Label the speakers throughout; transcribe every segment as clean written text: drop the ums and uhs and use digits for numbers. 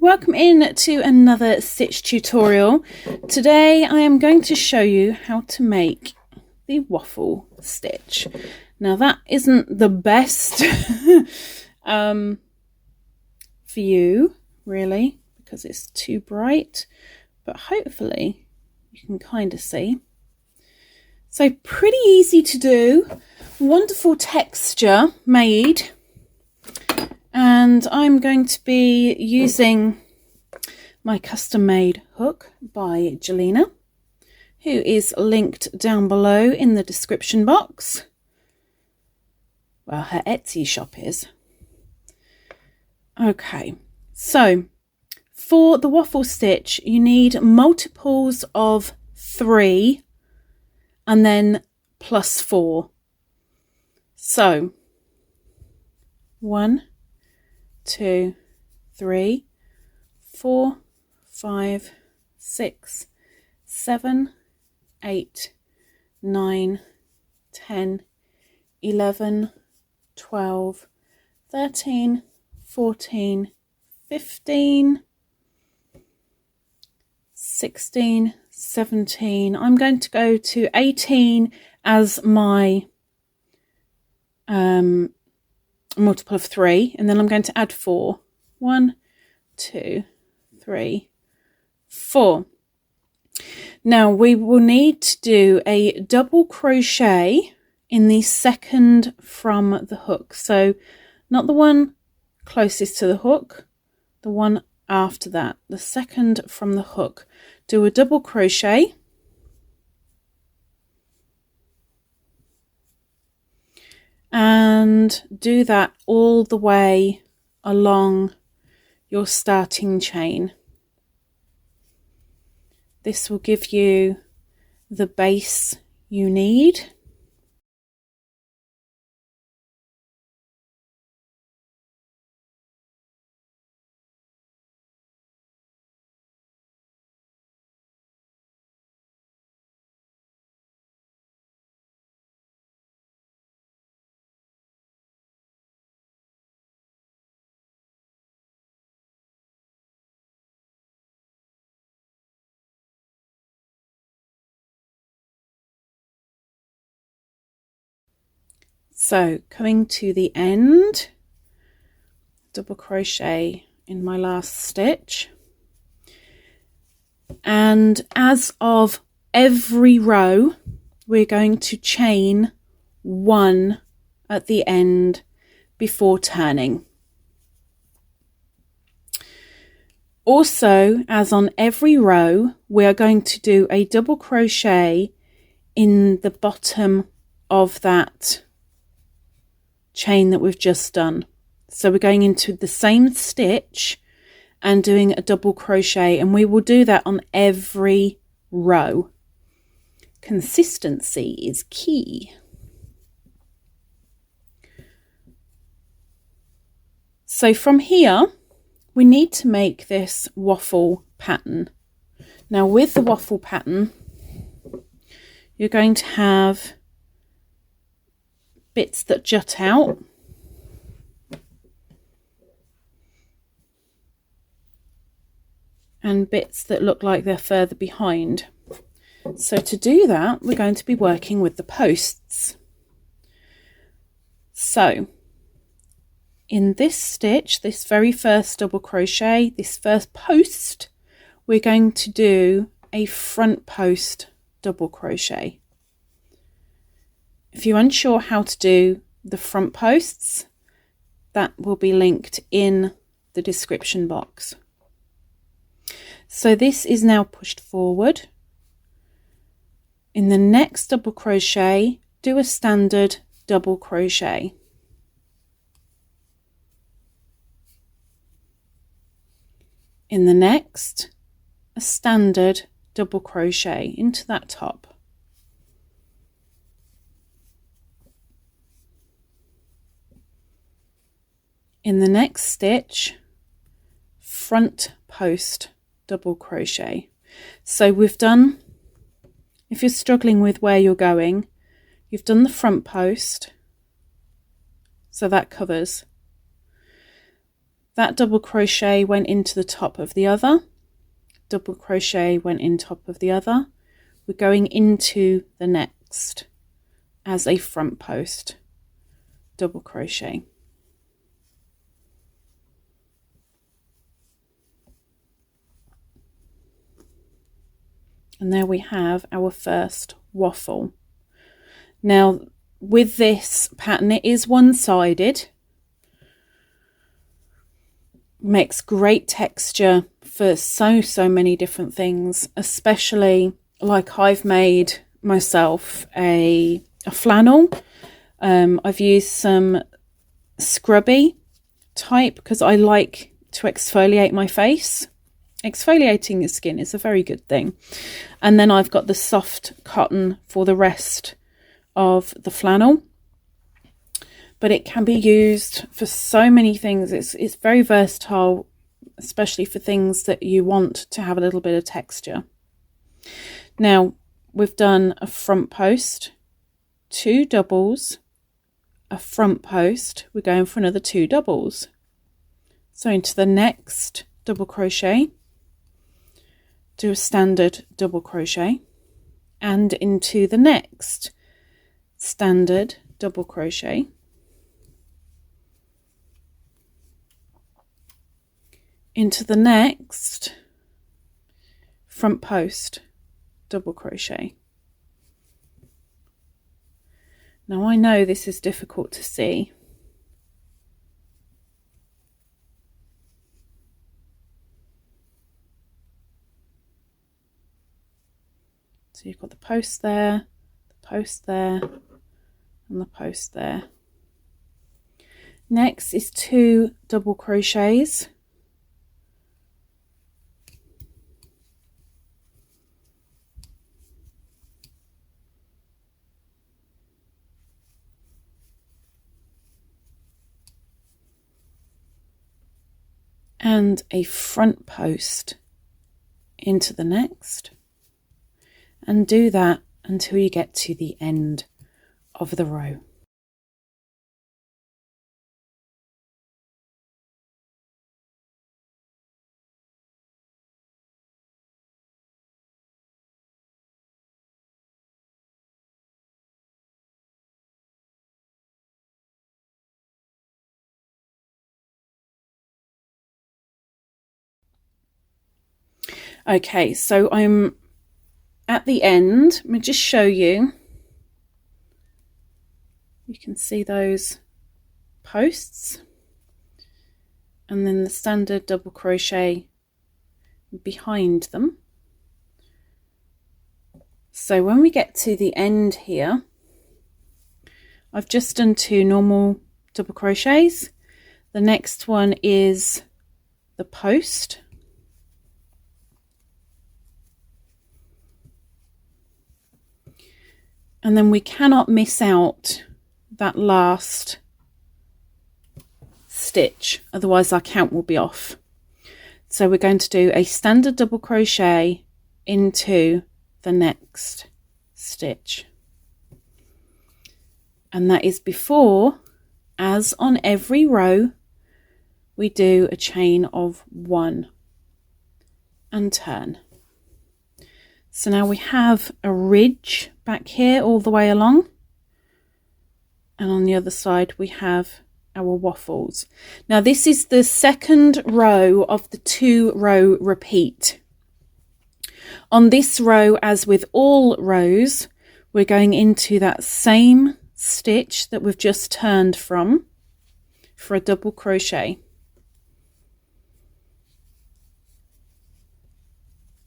Speaker 1: Welcome in to another stitch tutorial. Today I am going to show you how to make the waffle stitch. Now that isn't the best view really because it's too bright, but hopefully you can kind of see. So pretty easy to do, wonderful texture made. And I'm going to be using my custom made hook by Jelena, who is linked down below in the description box. Well, her Etsy shop is. Okay, so for the waffle stitch, you need multiples of 3 and then plus 4. So 1, 2, 3, 4, 5, 6, 7, 8, 9, 10, 11, 12, 13, 14, 15, 16, 17. I'm going to go to 18 as my multiple of 3, and then I'm going to add 4. 1, 2, 3, 4. Now we will need to do a double crochet in the second from the hook, so not the one closest to the hook, the one after that, the second from the hook. Do a double crochet, and do that all the way along your starting chain. This will give you the base you need. So coming to the end, double crochet in my last stitch, and as of every row we're going to chain 1 at the end before turning. Also, as on every row, we are going to do a double crochet in the bottom of that chain that we've just done. So we're going into the same stitch and doing a double crochet, and we will do that on every row. Consistency is key. So from here we need to make this waffle pattern. Now with the waffle pattern you're going to have bits that jut out, and bits that look like they're further behind. So to do that we're going to be working with the posts. So in this stitch, this very first double crochet, this first post, we're going to do a front post double crochet. If you're unsure how to do the front posts, that will be linked in the description box. So this is now pushed forward. In the next double crochet, do a standard double crochet. In the next, a standard double crochet into that top. In the next stitch, front post double crochet. So we've done, if you're struggling with where you're going, you've done the front post, so that covers. That double crochet went into the top of the other, double crochet went in top of the other. We're going into the next as a front post, double crochet. And there we have our first waffle. Now with this pattern, it is one-sided. Makes great texture for so many different things, especially like I've made myself a flannel. I've used some scrubby type because I like to exfoliate my face. Exfoliating your skin is a very good thing. And then I've got the soft cotton for the rest of the flannel. But it can be used for so many things. It's very versatile, especially for things that you want to have a little bit of texture. Now, we've done a front post, 2 doubles, a front post. We're going for another 2 doubles. So into the next double crochet, do a standard double crochet, and into the next standard double crochet. Into the next front post, double crochet. Now I know this is difficult to see. So you've got the post there, the post there, and the post there. Next is 2 double crochets. And a front post into the next, and do that until you get to the end of the row. Okay, so I'm at the end. Let me just show you. You can see those posts and then the standard double crochet behind them. So when we get to the end here, I've just done 2 normal double crochets. The next one is the post. And then we cannot miss out that last stitch, otherwise our count will be off. So we're going to do a standard double crochet into the next stitch. And that is before, as on every row, we do a chain of 1 and turn. So now we have a ridge back here all the way along, and on the other side we have our waffles. Now this is the second row of the 2-row repeat. On this row, as with all rows, we're going into that same stitch that we've just turned from for a double crochet.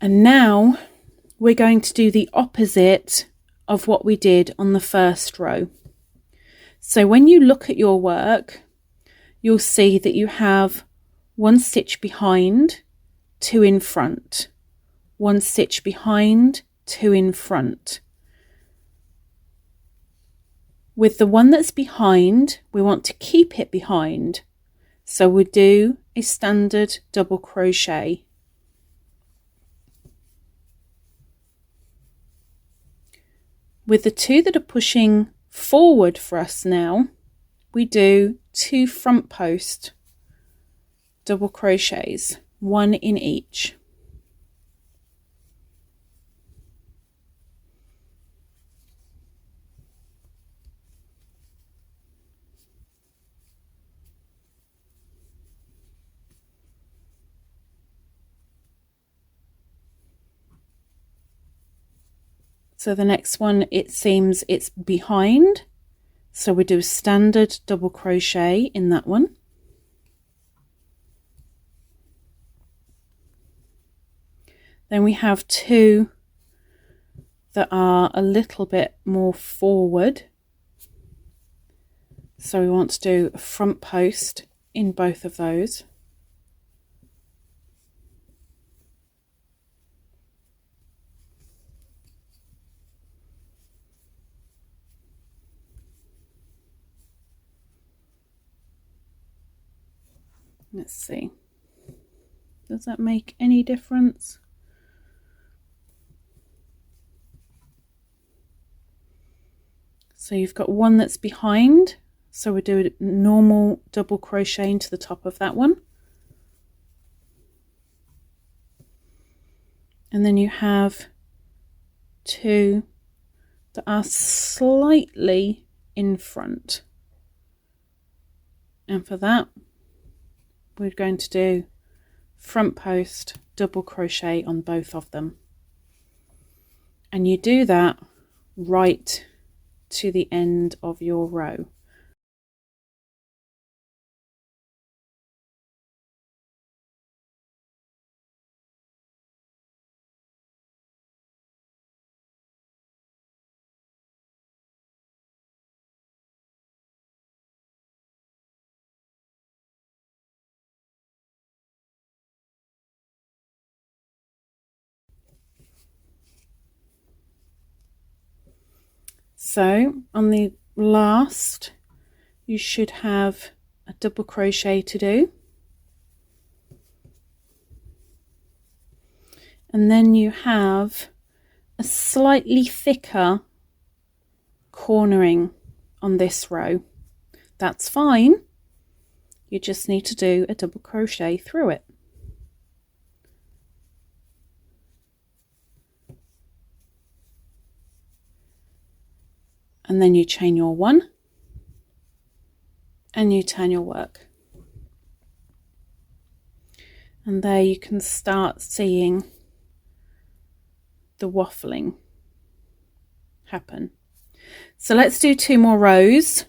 Speaker 1: And now we're going to do the opposite of what we did on the first row. So when you look at your work, you'll see that you have 1 stitch behind, 2 in front, 1 stitch behind, 2 in front. With the one that's behind, we want to keep it behind. So we do a standard double crochet. With the 2 that are pushing forward for us now, we do 2 front post double crochets, 1 in each. So the next one, it seems it's behind, so we do a standard double crochet in that one. Then we have 2 that are a little bit more forward, so we want to do a front post in both of those. Let's see, does that make any difference? So you've got one that's behind, so we do a normal double crochet into the top of that one. And then you have 2 that are slightly in front. And for that, we're going to do front post double crochet on both of them. And you do that right to the end of your row. So on the last, you should have a double crochet to do, and then you have a slightly thicker cornering on this row. That's fine, you just need to do a double crochet through it. And then you chain your 1 and you turn your work. And there you can start seeing the waffling happen. So let's do 2 more rows.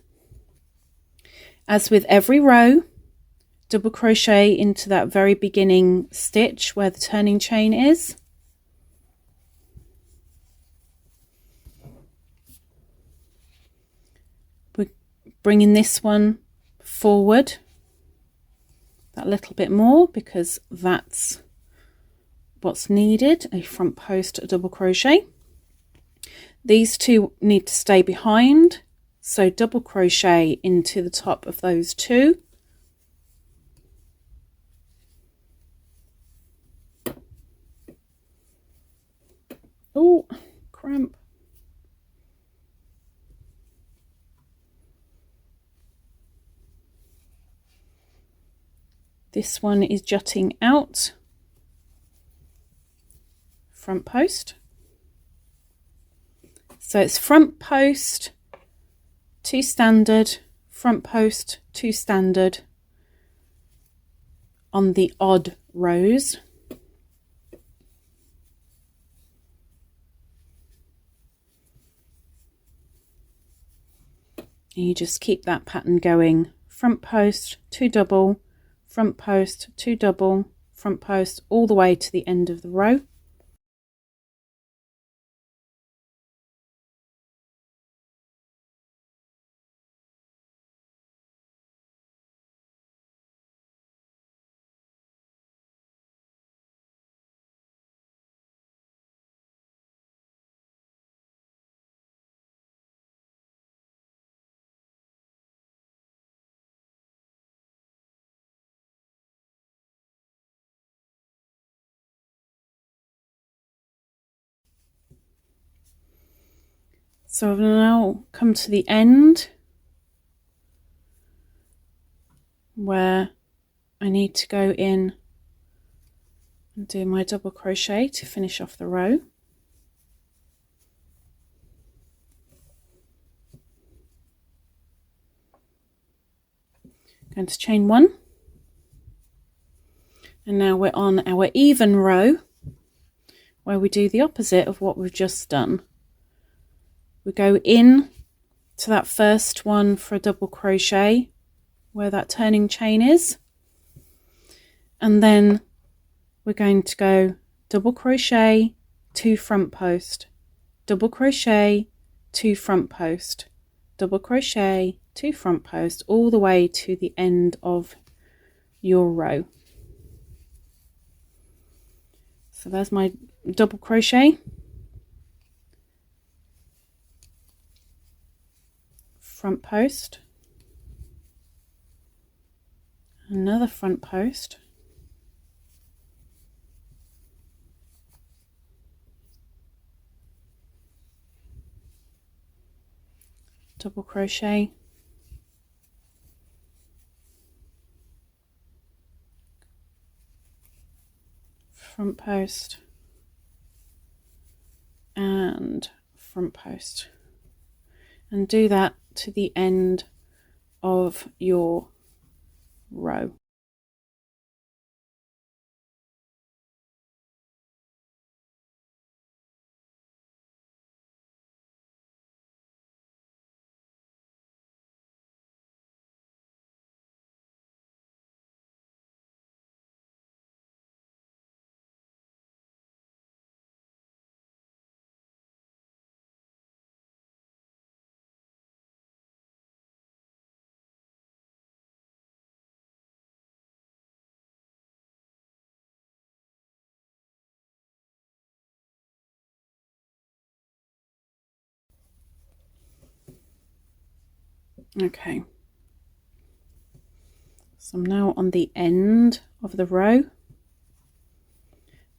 Speaker 1: As with every row, double crochet into that very beginning stitch where the turning chain is. We're bringing this one forward that little bit more because that's what's needed, a front post double crochet. These 2 need to stay behind, so double crochet into the top of those 2. Oh, cramp. This one is jutting out, front post. So it's front post, 2 standard, front post, 2 standard on the odd rows. And you just keep that pattern going, front post, 2 double, front post, 2 double, front post, all the way to the end of the row. So I've now come to the end where I need to go in and do my double crochet to finish off the row. Going to chain 1, and now we're on our even row where we do the opposite of what we've just done. We go in to that first one for a double crochet where that turning chain is, and then we're going to go double crochet, 2 front post, double crochet, 2 front post, double crochet, 2 front post, all the way to the end of your row. So there's my double crochet, front post, another front post, double crochet, front post, and front post, and do that to the end of your row. Okay, so I'm now on the end of the row.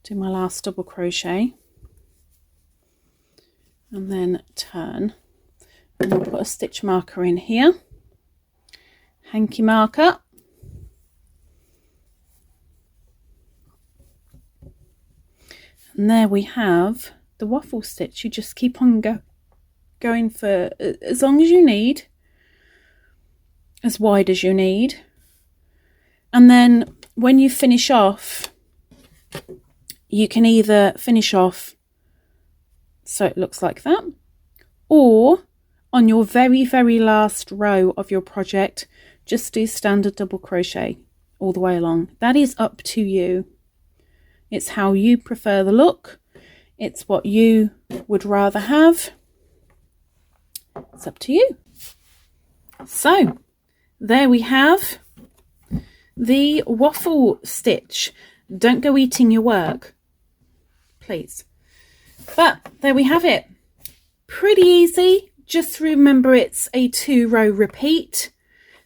Speaker 1: Do my last double crochet and then turn, and I'll put a stitch marker in here, hanky marker, and there we have the waffle stitch. You just keep on going for as long as you need, as wide as you need, and then when you finish off, you can either finish off so it looks like that, or on your very last row of your project, just do standard double crochet all the way along. That is up to you. It's how you prefer the look. It's what you would rather have. It's up to you. So there we have the waffle stitch. Don't go eating your work, please. But there we have it. Pretty easy. Just remember it's a 2-row repeat.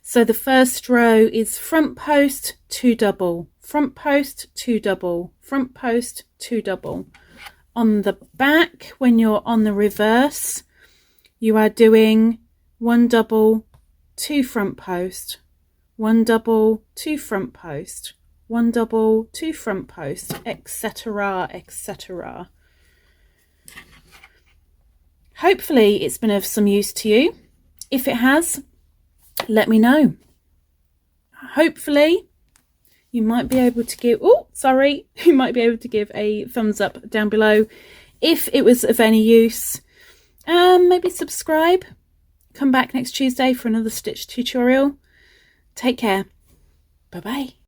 Speaker 1: So the first row is front post, 2 double, front post, 2 double, front post, 2 double. On the back, when you're on the reverse, you are doing 1 double, 2 front post, 1 double, 2 front post, 1 double, 2 front post, etc., etc. Hopefully it's been of some use to you. If it has, let me know. Hopefully you might be able to give, you might be able to give a thumbs up down below if it was of any use. Maybe subscribe. Come back next Tuesday for another stitch tutorial. Take care. Bye bye.